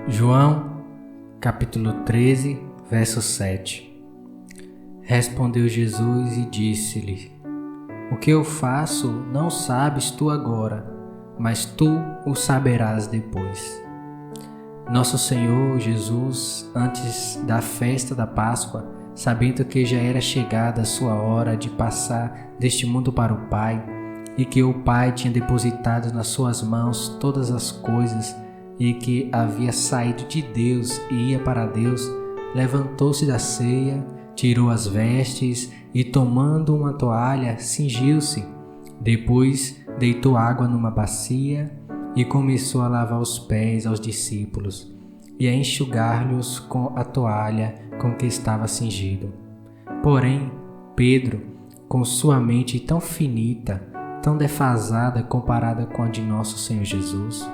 João, capítulo 13, verso 7. Respondeu Jesus e disse-lhe: O que eu faço não sabes tu agora, mas tu o saberás depois. Nosso Senhor Jesus, antes da festa da Páscoa, sabendo que já era chegada a sua hora de passar deste mundo para o Pai, e que o Pai tinha depositado nas suas mãos todas as coisas, e que havia saído de Deus e ia para Deus, levantou-se da ceia, tirou as vestes e, tomando uma toalha, cingiu-se. Depois deitou água numa bacia e começou a lavar os pés aos discípulos e a enxugar-lhes com a toalha com que estava cingido. Porém, Pedro, com sua mente tão finita, tão defasada comparada com a de nosso Senhor Jesus,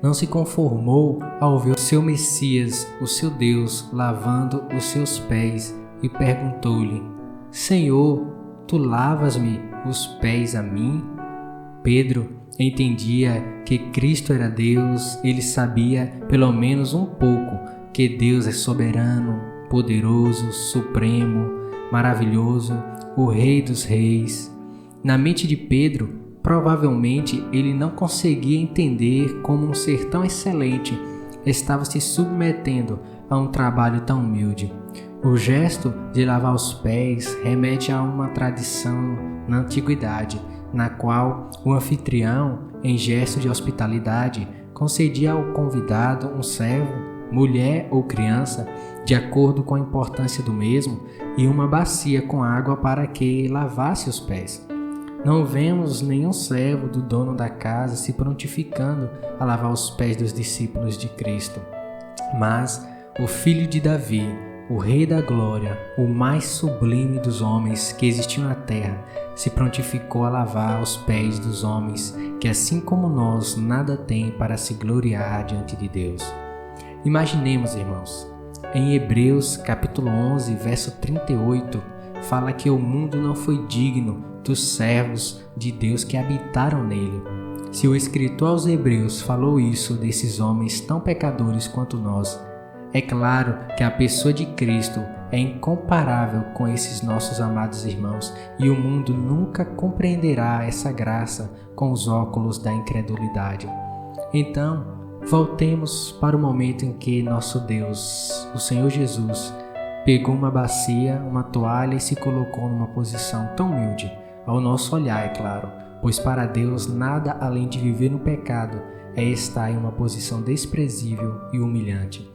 não se conformou ao ver o seu Messias, o seu Deus, lavando os seus pés e perguntou-lhe: Senhor, tu lavas-me os pés a mim? Pedro entendia que Cristo era Deus, ele sabia pelo menos um pouco que Deus é soberano, poderoso, supremo, maravilhoso, o Rei dos Reis. Na mente de Pedro, provavelmente ele não conseguia entender como um ser tão excelente estava se submetendo a um trabalho tão humilde. O gesto de lavar os pés remete a uma tradição na antiguidade, na qual o anfitrião, em gesto de hospitalidade, concedia ao convidado um servo, mulher ou criança, de acordo com a importância do mesmo, e uma bacia com água para que lavasse os pés. Não vemos nenhum servo do dono da casa se prontificando a lavar os pés dos discípulos de Cristo, mas o Filho de Davi, o Rei da Glória, o mais sublime dos homens que existiu na terra, se prontificou a lavar os pés dos homens que, assim como nós, nada têm para se gloriar diante de Deus. Imaginemos, irmãos, em Hebreus capítulo 11, verso 38, fala que o mundo não foi digno dos servos de Deus que habitaram nele. Se o escritor aos Hebreus falou isso desses homens tão pecadores quanto nós, é claro que a pessoa de Cristo é incomparável com esses nossos amados irmãos, e o mundo nunca compreenderá essa graça com os óculos da incredulidade. Então, voltemos para o momento em que nosso Deus, o Senhor Jesus, pegou uma bacia, uma toalha e se colocou numa posição tão humilde, ao nosso olhar, é claro, pois para Deus nada além de viver no pecado é estar em uma posição desprezível e humilhante.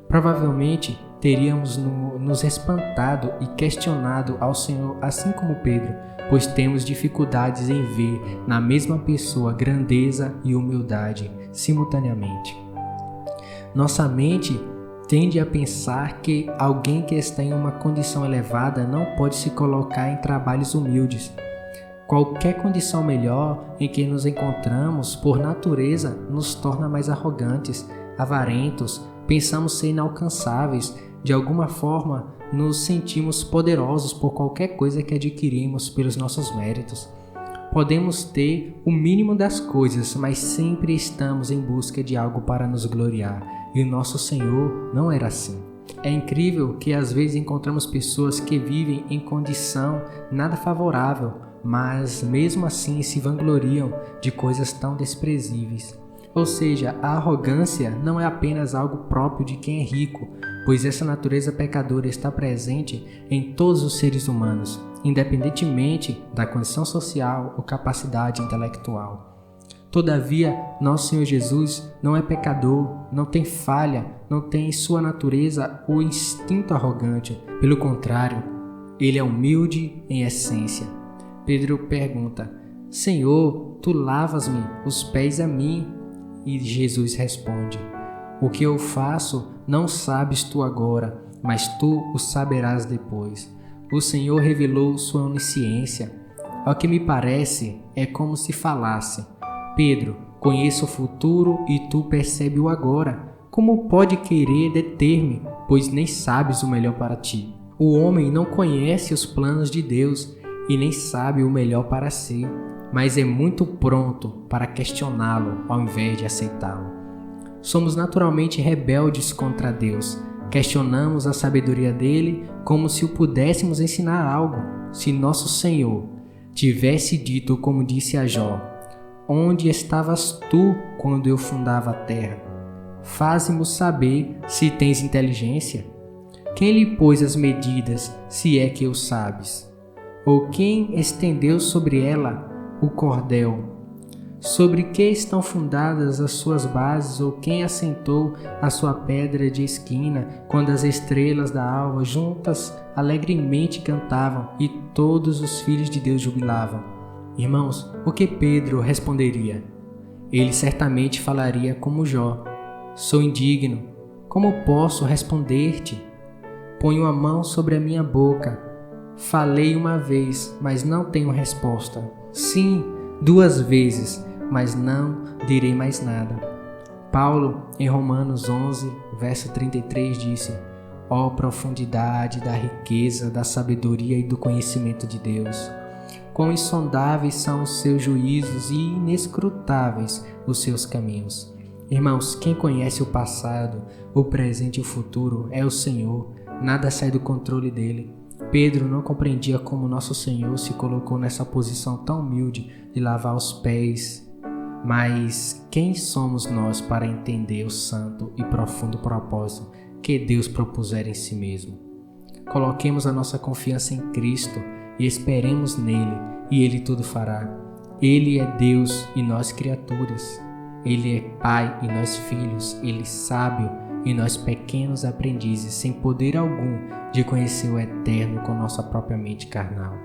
Provavelmente teríamos nos espantado e questionado ao Senhor, assim como Pedro, pois temos dificuldades em ver na mesma pessoa grandeza e humildade simultaneamente. Nossa mente tende a pensar que alguém que está em uma condição elevada não pode se colocar em trabalhos humildes. Qualquer condição melhor em que nos encontramos, por natureza, nos torna mais arrogantes, avarentos, pensamos ser inalcançáveis, de alguma forma nos sentimos poderosos por qualquer coisa que adquirimos pelos nossos méritos. Podemos ter o mínimo das coisas, mas sempre estamos em busca de algo para nos gloriar, e o nosso Senhor não era assim. É incrível que às vezes encontramos pessoas que vivem em condição nada favorável, mas mesmo assim se vangloriam de coisas tão desprezíveis. Ou seja, a arrogância não é apenas algo próprio de quem é rico, pois essa natureza pecadora está presente em todos os seres humanos, independentemente da condição social ou capacidade intelectual. Todavia, nosso Senhor Jesus não é pecador, não tem falha, não tem em sua natureza o instinto arrogante. Pelo contrário, ele é humilde em essência. Pedro pergunta: Senhor, tu lavas-me os pés a mim? E Jesus responde: O que eu faço não sabes tu agora, mas tu o saberás depois. O Senhor revelou sua onisciência. Ao que me parece, é como se falasse: Pedro, conheço o futuro e tu percebes o agora. Como pode querer deter-me, pois nem sabes o melhor para ti? O homem não conhece os planos de Deus e nem sabe o melhor para si, mas é muito pronto para questioná-lo ao invés de aceitá-lo. Somos naturalmente rebeldes contra Deus. Questionamos a sabedoria dele como se o pudéssemos ensinar algo. Se nosso Senhor tivesse dito como disse a Jó: onde estavas tu quando eu fundava a terra? Faze-mo saber se tens inteligência. Quem lhe pôs as medidas, se é que o sabes? Ou quem estendeu sobre ela o cordel? Sobre que estão fundadas as suas bases, ou quem assentou a sua pedra de esquina, quando as estrelas da alva juntas alegremente cantavam e todos os filhos de Deus jubilavam? Irmãos, o que Pedro responderia? Ele certamente falaria como Jó: sou indigno, como posso responder-te? Ponho a mão sobre a minha boca. Falei uma vez, mas não tenho resposta. Sim, 2 vezes, mas não direi mais nada. Paulo, em Romanos 11, verso 33, disse: ó profundidade da riqueza, da sabedoria e do conhecimento de Deus! Quão insondáveis são os seus juízos e inescrutáveis os seus caminhos! Irmãos, quem conhece o passado, o presente e o futuro é o Senhor. Nada sai do controle dele. Pedro não compreendia como nosso Senhor se colocou nessa posição tão humilde de lavar os pés. Mas quem somos nós para entender o santo e profundo propósito que Deus propuser em si mesmo? Coloquemos a nossa confiança em Cristo e esperemos nele, e ele tudo fará. Ele é Deus e nós criaturas. Ele é Pai e nós filhos. Ele sábio e nós pequenos aprendizes, sem poder algum de conhecer o eterno com nossa própria mente carnal.